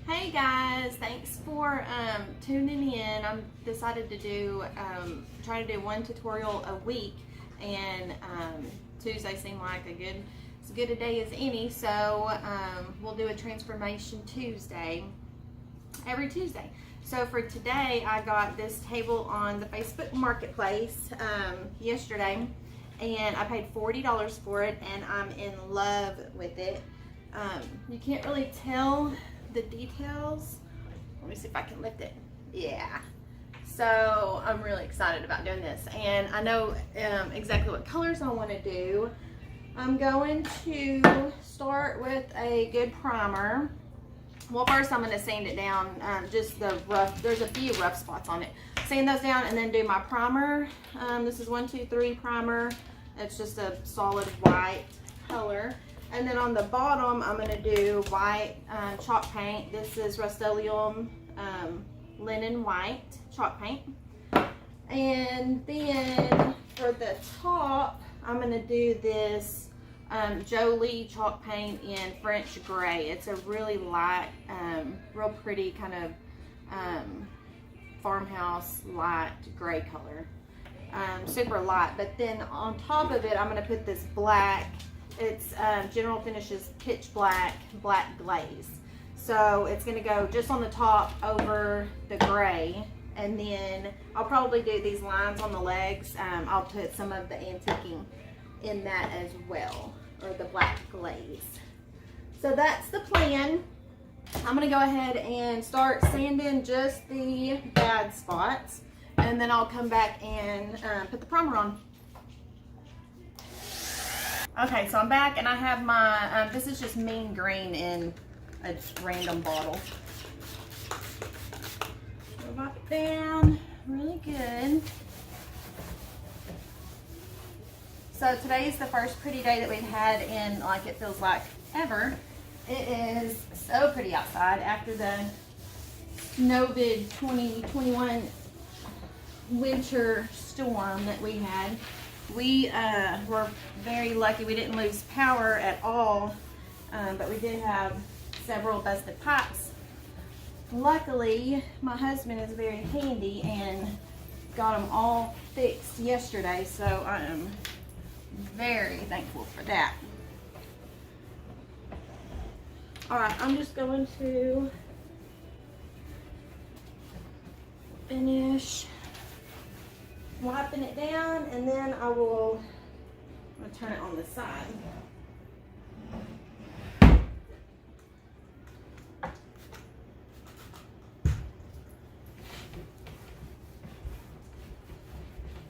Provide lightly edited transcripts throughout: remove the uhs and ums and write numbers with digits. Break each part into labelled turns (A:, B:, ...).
A: Hey guys, thanks for tuning in. I'm decided to do try to do one tutorial a week, and Tuesday seemed like as good a day as any. So we'll do a transformation Tuesday every Tuesday. So for today, I got this table on the Facebook Marketplace yesterday, and I paid $40 for it, and I'm in love with it. You can't really tell the details. Let me see if I can lift it. Yeah. So I'm really excited about doing this, and I know exactly what colors I want to do. I'm going to start with a good primer. Well, first I'm going to sand it down, just the rough, there's a few rough spots on it. Sand those down and then do my primer. This is 123 primer. It's just a solid white color. And then on the bottom, I'm going to do white chalk paint. This is Rust-Oleum Linen White chalk paint. And then for the top, I'm going to do this Jolie chalk paint in French Gray. It's a really light, real pretty kind of farmhouse light gray color. Super light. But then on top of it, I'm going to put this black. It's General Finishes Pitch Black Glaze. So it's going to go just on the top over the gray. And then I'll probably do these lines on the legs. I'll put some of the antiquing in that as well, or the black glaze. So that's the plan. I'm going to go ahead and start sanding just the bad spots, and then I'll come back and put the primer on. Okay, so I'm back, and I have my, this is just mean green in a random bottle. So wipe it down really good. So today's the first pretty day that we've had in, like, it feels like ever. It is so pretty outside after the Novid 2021 winter storm that we had. We were very lucky. We didn't lose power at all, but we did have several busted pipes. Luckily, my husband is very handy and got them all fixed yesterday, so I am very thankful for that. Alright, I'm just going to finish wiping it down, and then I'm going to turn it on the side.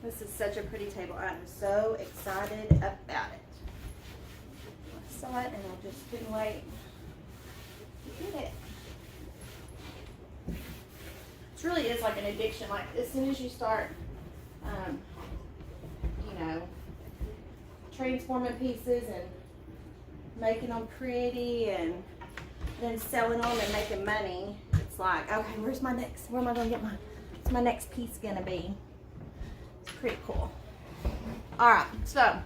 A: This is such a pretty table. I'm so excited about it. I saw it and I just couldn't wait to get it. It really is like an addiction. Like, as soon as you start, you know, transforming pieces and making them pretty and then selling them and making money, it's like, okay, where am I going to get what's my next piece going to be? Pretty cool. Alright, so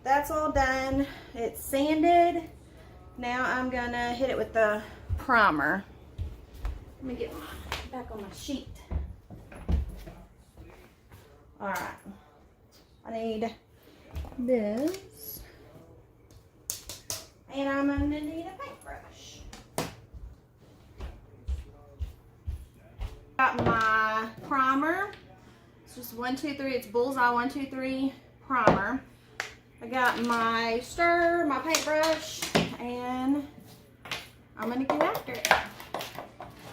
A: that's all done. It's sanded. Now I'm gonna hit it with the primer. Let me get back on my sheet. Alright, I need this, and I'm gonna need a paintbrush. Got my primer. It's just 123, it's Bullseye 123 primer. I got my stir, my paintbrush, and I'm gonna get after it.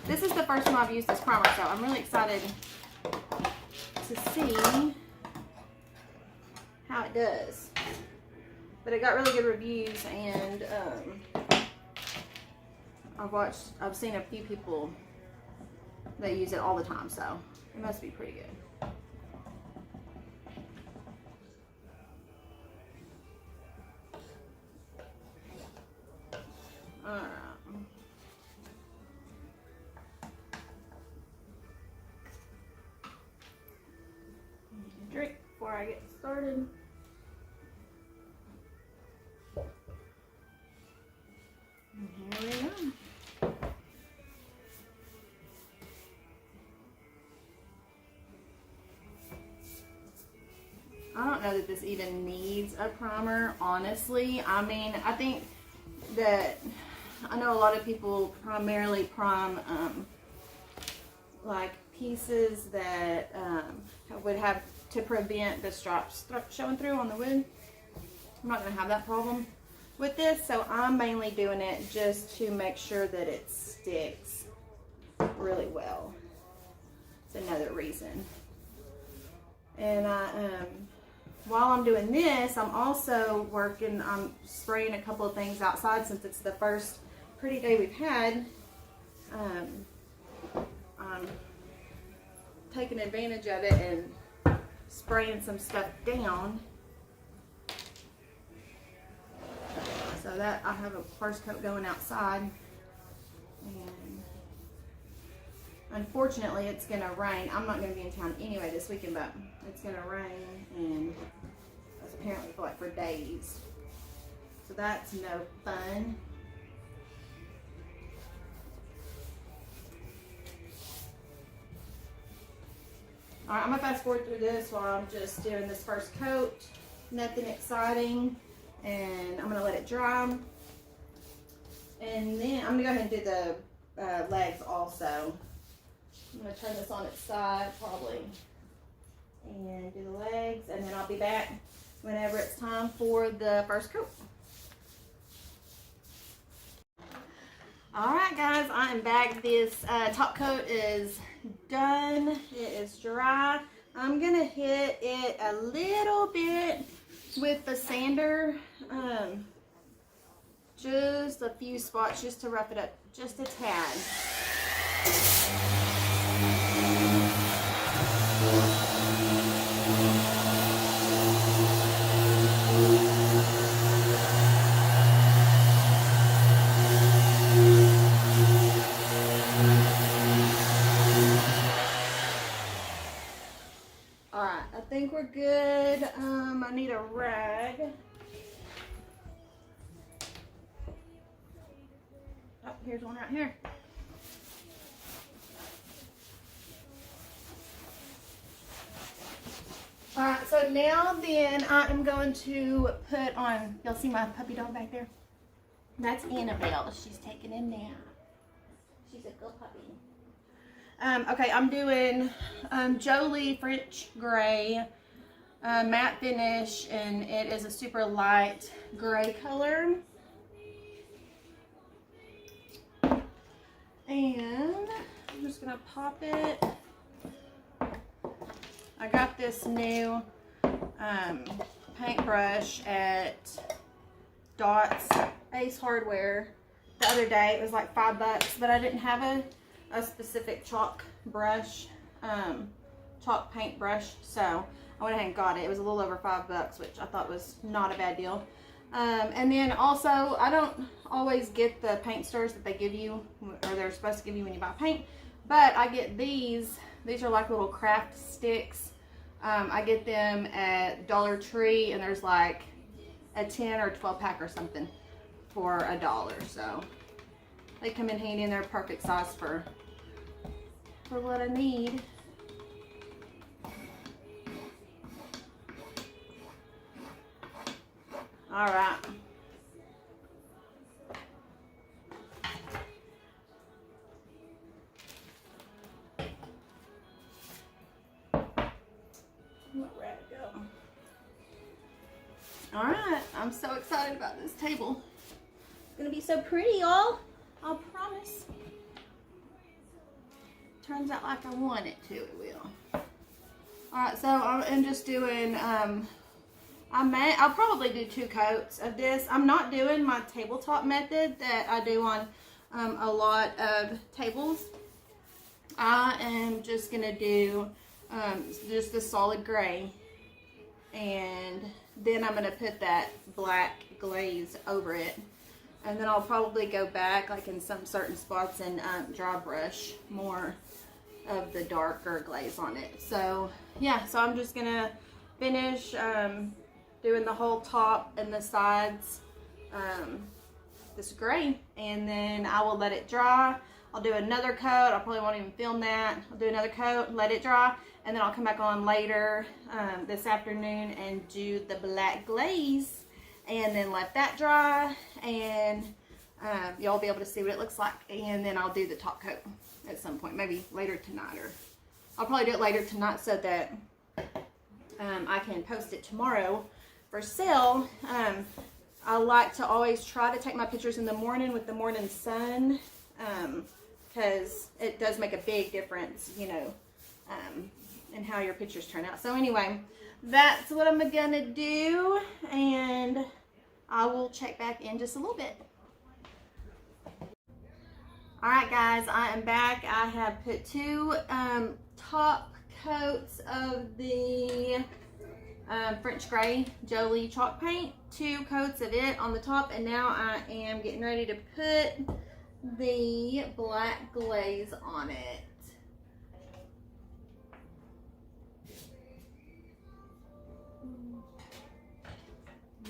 A: This is the first time I've used this primer, so I'm really excited to see how it does. But it got really good reviews, and I've seen a few people that use it all the time, so it must be pretty good. Alright. Drink before I get started. And here we go. I don't know that this even needs a primer, honestly. I mean, I think that I know a lot of people primarily prime like pieces that would have to prevent the stripes showing through on the wood. I'm not going to have that problem with this, so I'm mainly doing it just to make sure that it sticks really well. It's another reason. And while I'm doing this, I'm also I'm spraying a couple of things outside since it's the first pretty day we've had. I'm taking advantage of it and spraying some stuff down. So that I have a first coat going outside. And unfortunately it's gonna rain. I'm not gonna be in town anyway this weekend, but it's gonna rain and apparently for days. So that's no fun. Alright, I'm gonna fast forward through this while I'm just doing this first coat. Nothing exciting. And I'm gonna let it dry. And then I'm gonna go ahead and do the legs also. I'm gonna turn this on its side probably. And do the legs, and then I'll be back whenever it's time for the first coat. Alright guys, I am back. This top coat is done. It is dry. I'm gonna hit it a little bit with the sander, just a few spots just to rough it up just a tad. Alright, I think we're good. I need a rag. Oh, here's one right here. Alright, so now then I am going to put on, y'all see my puppy dog back there? That's Annabelle. She's taking a nap. She's a good puppy. Okay, I'm doing Jolie French Gray matte finish, and it is a super light gray color. And I'm just gonna pop it. I got this new paintbrush at Dot's Ace Hardware the other day. It was like $5, but I didn't have a specific chalk brush, chalk paint brush, so I went ahead and got it. It was a little over $5, which I thought was not a bad deal. And then also, I don't always get the paint stirrers that they give you, or they're supposed to give you when you buy paint, but I get these. These are like little craft sticks. I get them at Dollar Tree, and there's like a 10 or 12 pack or something for $1. So they come in handy, and they're perfect size for what I need. All right. Ready to go. All right, I'm so excited about this table. It's gonna be so pretty, y'all. I promise. Turns out like I want it to, it will. All right, so I'm just doing, I'll probably do 2 coats of this. I'm not doing my tabletop method that I do on a lot of tables. I am just gonna do just a solid gray, and then I'm gonna put that black glaze over it, and then I'll probably go back like in some certain spots and dry brush more of the darker glaze on it. So yeah, so I'm just gonna finish doing the whole top and the sides this gray, and then I will let it dry. I'll do another coat. I probably won't even film that. I'll do another coat, let it dry, and then I'll come back on later this afternoon and do the black glaze, and then let that dry, and y'all will be able to see what it looks like, and then I'll do the top coat at some point, maybe later tonight, or I'll probably do it later tonight so that I can post it tomorrow for sale. I like to always try to take my pictures in the morning with the morning sun, because it does make a big difference, you know, in how your pictures turn out. So anyway, that's what I'm gonna do, and I will check back in just a little bit. All right, guys, I am back. I have put 2 top coats of the French Gray Jolie chalk paint, 2 coats of it on the top, and now I am getting ready to put the black glaze on it.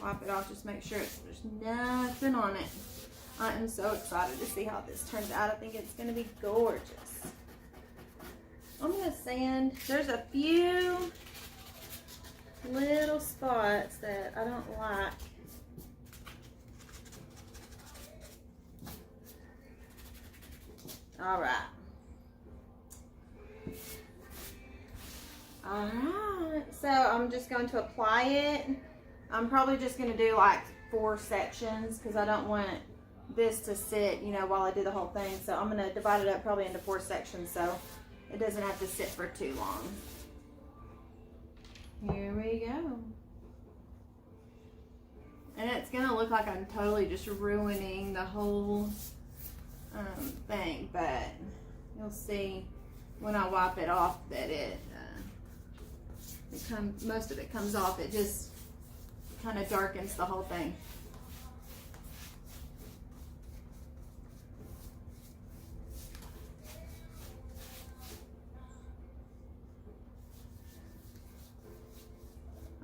A: Wipe it off, just make sure there's nothing on it. I am so excited to see how this turns out. I think it's going to be gorgeous. I'm going to sand. There's a few little spots that I don't like. All right. All right. So I'm just going to apply it. I'm probably just going to do like 4 sections because I don't want this to sit, you know, while I do the whole thing. So I'm going to divide it up probably into 4 sections so it doesn't have to sit for too long. Here we go. And it's going to look like I'm totally just ruining the whole thing, but you'll see when I wipe it off that most of it comes off. It just kind of darkens the whole thing.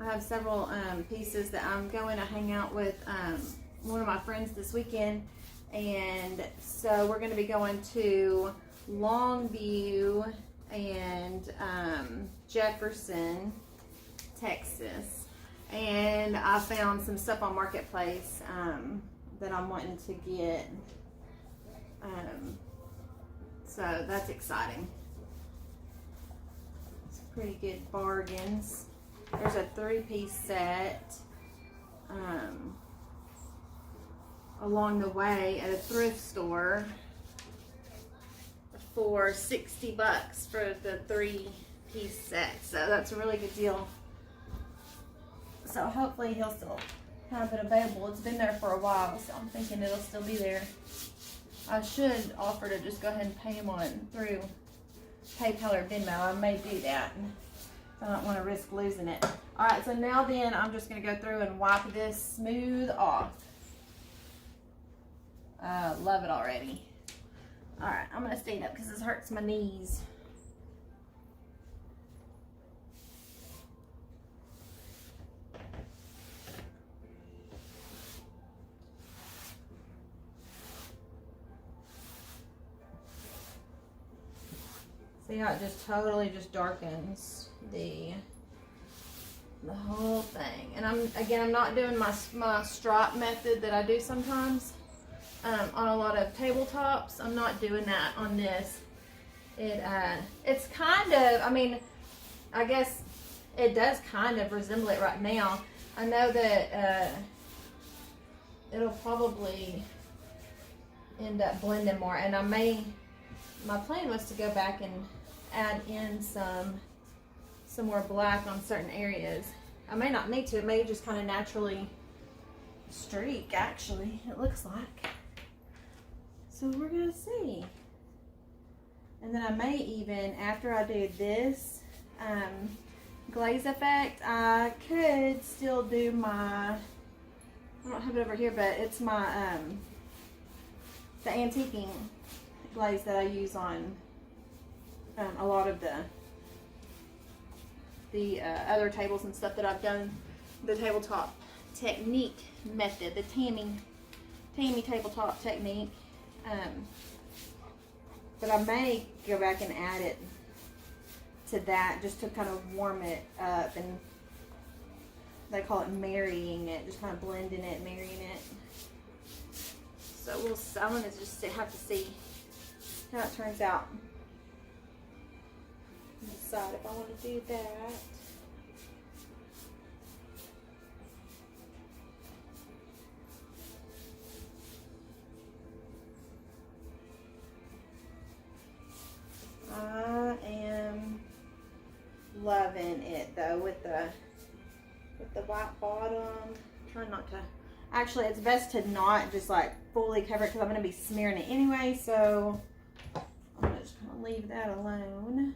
A: I have several pieces that I'm going to hang out with one of my friends this weekend, and so we're going to be going to Longview and Jefferson, Texas, and I found some stuff on Marketplace that I'm wanting to get, so that's exciting. It's pretty good bargains. There's a 3-piece set along the way at a thrift store for $60 for the 3-piece set. So that's a really good deal. So hopefully he'll still have it available. It's been there for a while, so I'm thinking it'll still be there. I should offer to just go ahead and pay him through PayPal or Venmo. I may do that. I don't want to risk losing it. All right, so now then I'm just going to go through and wipe this smooth off. Love it already. All right, I'm going to stand up because this hurts my knees. See how it just totally just darkens the whole thing. And I'm not doing my stripe method that I do sometimes on a lot of tabletops. I'm not doing that on this. It's kind of, I mean, I guess it does kind of resemble it right now. I know that it'll probably end up blending more, and my plan was to go back and add in some more black on certain areas. I may not need to. It may just kind of naturally streak, actually, it looks like. So we're going to see. And then I may even, after I do this glaze effect, I could still do my, I don't have it over here, but it's my, the antiquing glaze that I use on a lot of the other tables and stuff that I've done, the tabletop technique method, the Tammy tabletop technique. But I may go back and add it to that just to kind of warm it up, and they call it marrying it, just kind of blending it, marrying it. So I'm gonna just have to see how it turns out. Decide if I want to do that. I am loving it though with the white bottom. Trying not to. Actually, it's best to not just like fully cover it because I'm going to be smearing it anyway. So I'm just going to leave that alone.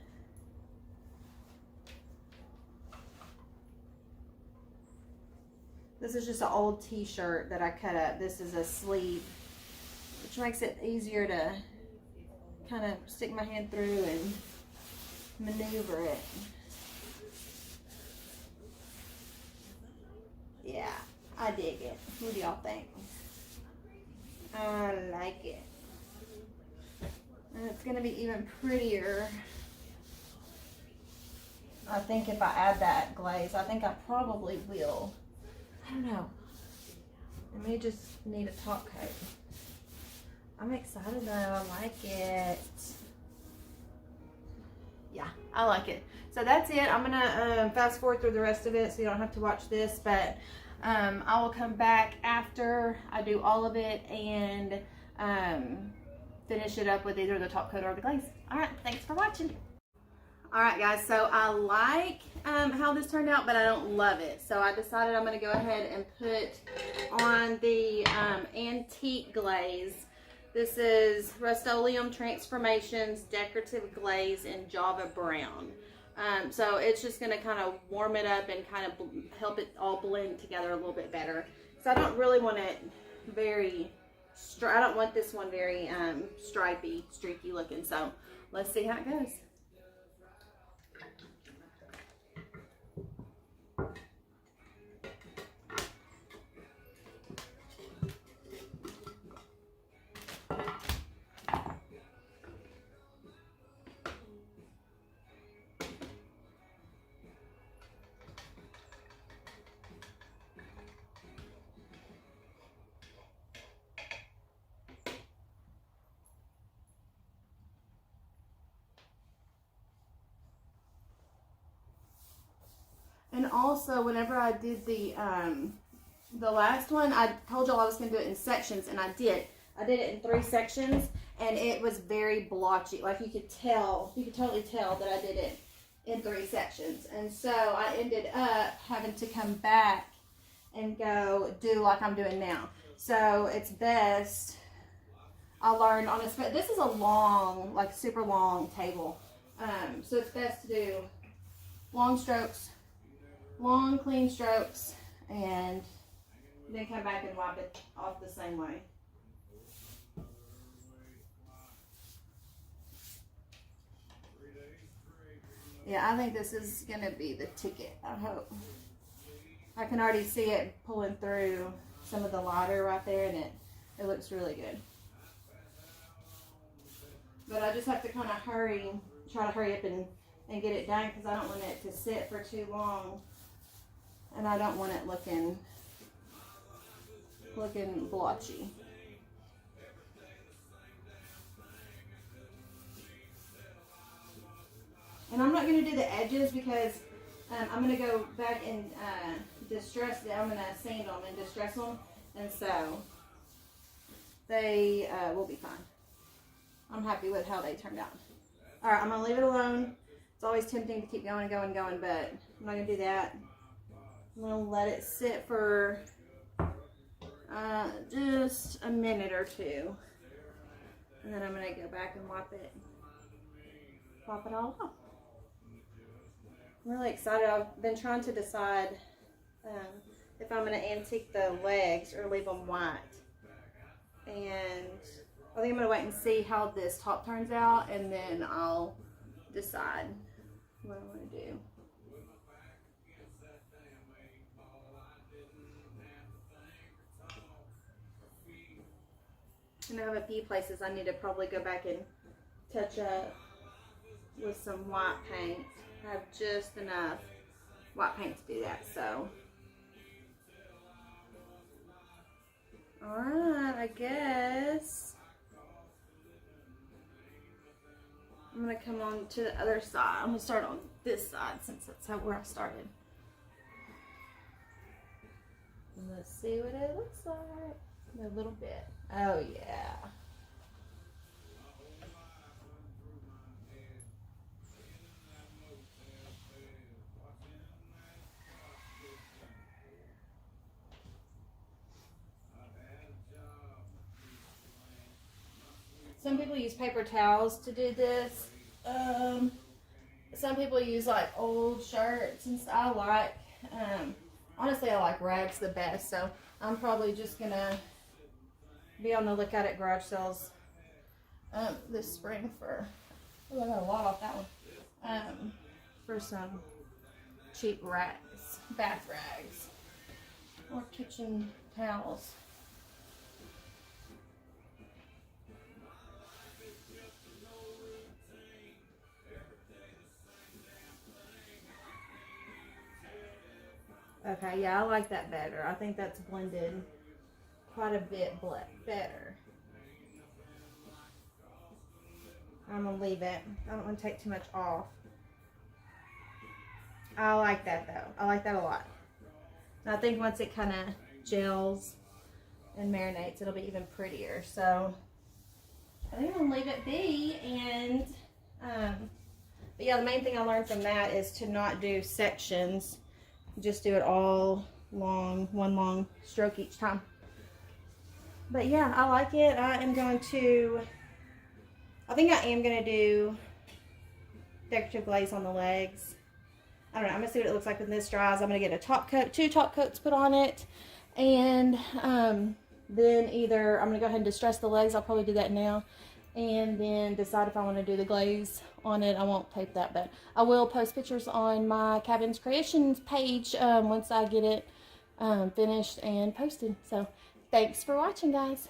A: This is just an old t-shirt that I cut up. This is a sleeve, which makes it easier to kind of stick my hand through and maneuver it. Yeah, I dig it. What do y'all think? I like it. And it's going to be even prettier, I think, if I add that glaze. I think I probably will. I don't know. I may just need a top coat. I'm excited though. I like it. Yeah, I like it. So that's it. I'm gonna fast forward through the rest of it so you don't have to watch this, but I will come back after I do all of it and finish it up with either the top coat or the glaze. All right, thanks for watching. All right, guys, so I like how this turned out, but I don't love it. So I decided I'm gonna go ahead and put on the antique glaze. This is Rust-Oleum Transformations Decorative Glaze in Java Brown. So it's just going to kind of warm it up and kind of help it all blend together a little bit better. So I don't really want it very, I don't want this one very stripy, streaky looking. So let's see how it goes. And also, whenever I did the last one, I told y'all I was going to do it in sections, and I did. I did it in 3 sections, and it was very blotchy. Like you could tell, you could totally tell that I did it in 3 sections. And so I ended up having to come back and go do like I'm doing now. So it's best, I learned on a, this is a long, like super long table. So it's best to do long strokes, long clean strokes, and then come back and wipe it off the same way. Yeah, I think this is gonna be the ticket, I hope. I can already see it pulling through some of the lighter right there, and it looks really good. But I just have to kind of try to hurry up and get it done, because I don't want it to sit for too long. And I don't want it looking blotchy. And I'm not going to do the edges because I'm going to go back and distress them. I'm going to sand them and distress them. And so they will be fine. I'm happy with how they turned out. All right, I'm going to leave it alone. It's always tempting to keep going and going and going, but I'm not going to do that. I'm going to let it sit for just a minute or 2. And then I'm going to go back and wipe it all off. I'm really excited. I've been trying to decide if I'm going to antique the legs or leave them white. And I think I'm going to wait and see how this top turns out, and then I'll decide what I want to do. And I have a few places I need to probably go back and touch up with some white paint. I have just enough white paint to do that, so. Alright, I guess I'm gonna come on to the other side. I'm gonna start on this side since that's where I started. And let's see what it looks like. A little bit. Oh yeah. Some people use paper towels to do this. Some people use like old shirts and stuff. Honestly, I like rags the best. So I'm probably just gonna be on the lookout at garage sales this spring for. Oh, I got a lot off that one. For some cheap rags, bath rags, or kitchen towels. Okay, yeah, I like that better. I think that's blended quite a bit better. I'm gonna leave it. I don't want to take too much off. I like that though. I like that a lot. And I think once it kind of gels and marinates, it'll be even prettier. So I think I'm gonna leave it be. And but yeah, the main thing I learned from that is to not do sections. Just do it all long, one long stroke each time. But yeah, I like it. I think I am going to do decorative glaze on the legs. I don't know. I'm going to see what it looks like when this dries. I'm going to get a top coat, 2 top coats put on it. And then either I'm going to go ahead and distress the legs. I'll probably do that now. And then decide if I want to do the glaze on it. I won't tape that, but I will post pictures on my Cabins Creations page once I get it finished and posted. So thanks for watching, guys.